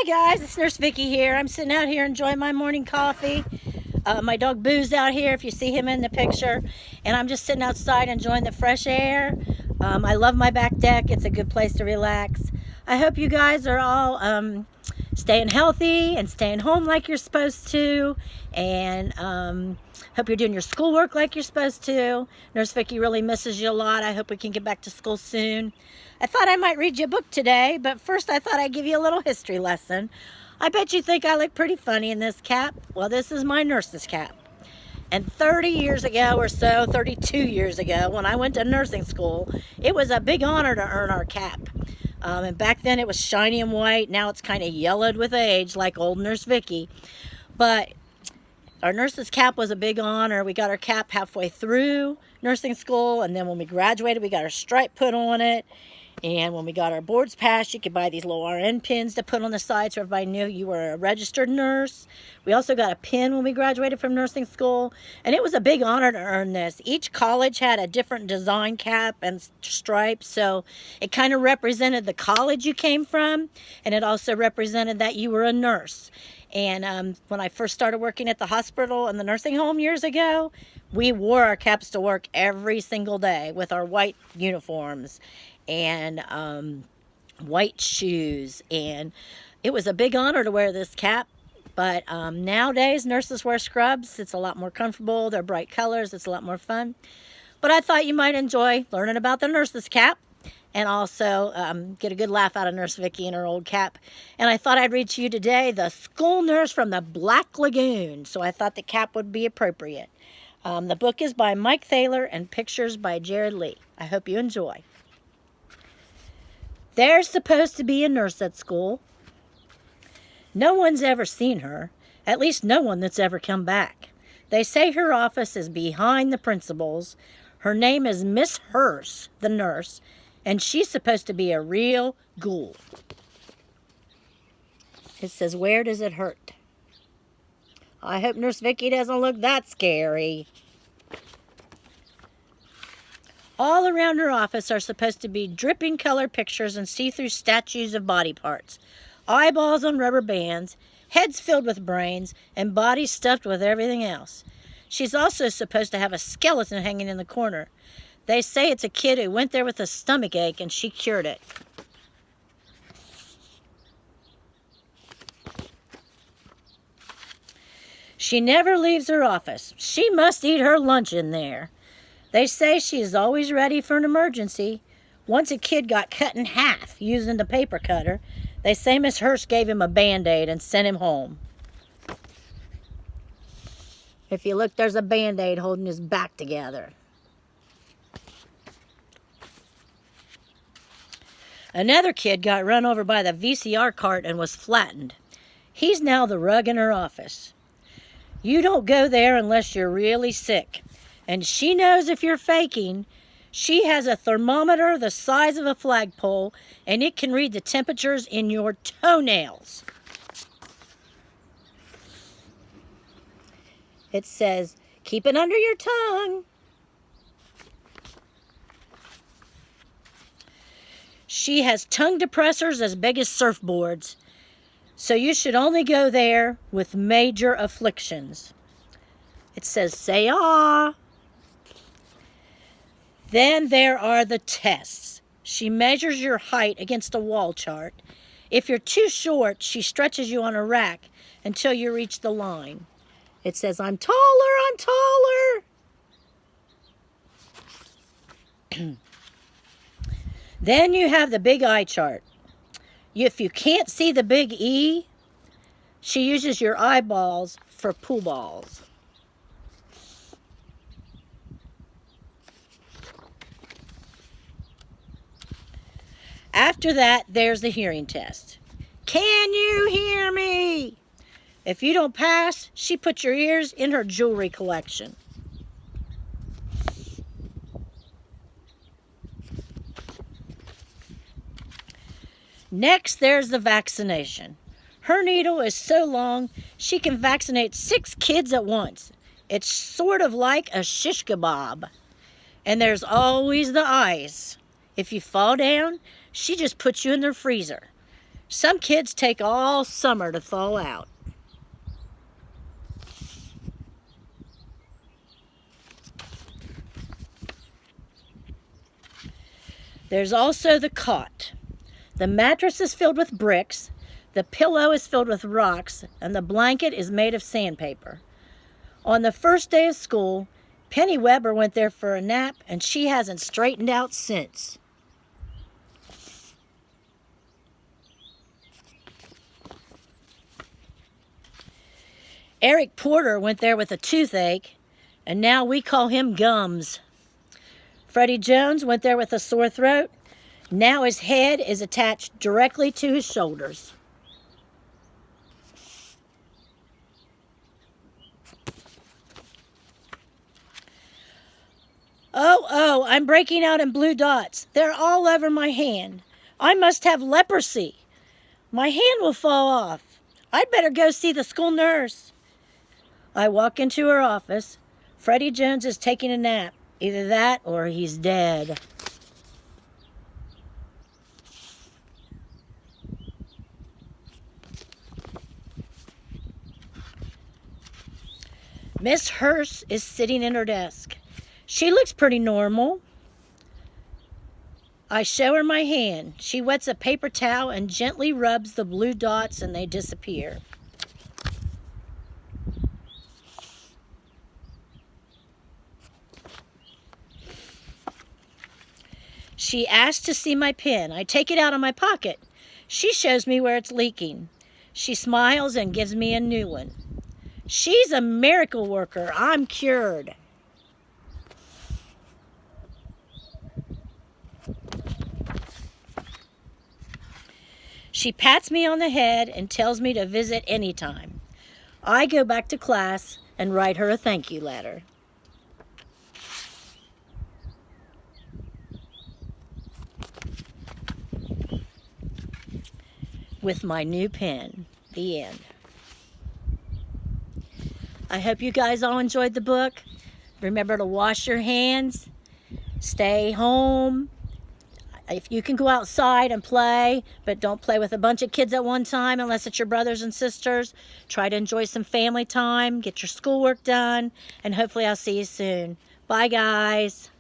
Hi guys, it's Nurse Vicki here. I'm sitting out here enjoying my morning coffee. My dog Boo's out here, if you see him in the picture. And I'm just sitting outside enjoying the fresh air. I love my back deck. It's a good place to relax. I hope you guys are all staying healthy and staying home like you're supposed to. And hope you're doing your schoolwork like you're supposed to. Nurse Vicki really misses you a lot. I hope we can get back to school soon. I thought I might read you a book today, but first I thought I'd give you a little history lesson. I bet you think I look pretty funny in this cap. Well, this is my nurse's cap. And 30 years ago or so, 32 years ago, when I went to nursing school, it was a big honor to earn our cap. And back then it was shiny and white. Now it's kind of yellowed with age, like old Nurse Vicki. But our nurse's cap was a big honor. We got our cap halfway through nursing school, and then when we graduated, we got our stripe put on it. And when we got our boards passed, you could buy these little RN pins to put on the side so everybody knew you were a registered nurse. We also got a pin when we graduated from nursing school. And it was a big honor to earn this. Each college had a different design cap and stripe. So it kind of represented the college you came from. And it also represented that you were a nurse. And when I first started working at the hospital and the nursing home years ago, we wore our caps to work every single day with our white uniforms and white shoes. And it was a big honor to wear this cap. But nowadays, nurses wear scrubs. It's a lot more comfortable. They're bright colors. It's a lot more fun. But I thought you might enjoy learning about the nurse's cap and also get a good laugh out of Nurse Vicki in her old cap. And I thought I'd read to you today, The School Nurse from the Black Lagoon. So I thought the cap would be appropriate. The book is by Mike Thaler and pictures by Jared Lee. I hope you enjoy. There's supposed to be a nurse at school. No one's ever seen her, at least no one that's ever come back. They say her office is behind the principal's. Her name is Miss Hurst, the nurse, and she's supposed to be a real ghoul. It says, where does it hurt? I hope Nurse Vicki doesn't look that scary. All around her office are supposed to be dripping color pictures and see-through statues of body parts. Eyeballs on rubber bands, heads filled with brains, and bodies stuffed with everything else. She's also supposed to have a skeleton hanging in the corner. They say it's a kid who went there with a stomach ache and she cured it. She never leaves her office. She must eat her lunch in there. They say she is always ready for an emergency. Once a kid got cut in half using the paper cutter. They say Miss Hurst gave him a Band-Aid and sent him home. If you look, there's a Band-Aid holding his back together. Another kid got run over by the VCR cart and was flattened. He's now the rug in her office. You don't go there unless you're really sick. And she knows if you're faking. She has a thermometer the size of a flagpole, and it can read the temperatures in your toenails. It says, keep it under your tongue. She has tongue depressors as big as surfboards. So you should only go there with major afflictions. It says, say ah. Then there are the tests. She measures your height against a wall chart. If you're too short, she stretches you on a rack until you reach the line. It says, I'm taller, I'm taller. Then you have the big eye chart. If you can't see the big E, she uses your eyeballs for pool balls. After that, there's the hearing test. Can you hear me? If you don't pass, she puts your ears in her jewelry collection. Next, there's the vaccination. Her needle is so long, she can vaccinate 6 kids at once. It's sort of like a shish kebab. And there's always the ice. If you fall down, she just puts you in the freezer. Some kids take all summer to thaw out. There's also the cot. The mattress is filled with bricks, the pillow is filled with rocks, and the blanket is made of sandpaper. On the first day of school, Penny Weber went there for a nap, and she hasn't straightened out since. Eric Porter went there with a toothache, and now we call him Gums. Freddie Jones went there with a sore throat. Now his head is attached directly to his shoulders. Oh, I'm breaking out in blue dots. They're all over my hand. I must have leprosy. My hand will fall off. I'd better go see the school nurse. I walk into her office. Freddie Jones is taking a nap. Either that or he's dead. Miss Hurst is sitting in her desk. She looks pretty normal. I show her my hand. She wets a paper towel and gently rubs the blue dots, and they disappear. She asks to see my pen. I take it out of my pocket. She shows me where it's leaking. She smiles and gives me a new one. She's a miracle worker. I'm cured. She pats me on the head and tells me to visit anytime. I go back to class and write her a thank you letter. With my new pen. The end. I hope you guys all enjoyed the book. Remember to wash your hands. Stay home. If you can go outside and play, but don't play with a bunch of kids at one time unless it's your brothers and sisters. Try to enjoy some family time. Get your schoolwork done. And hopefully I'll see you soon. Bye, guys.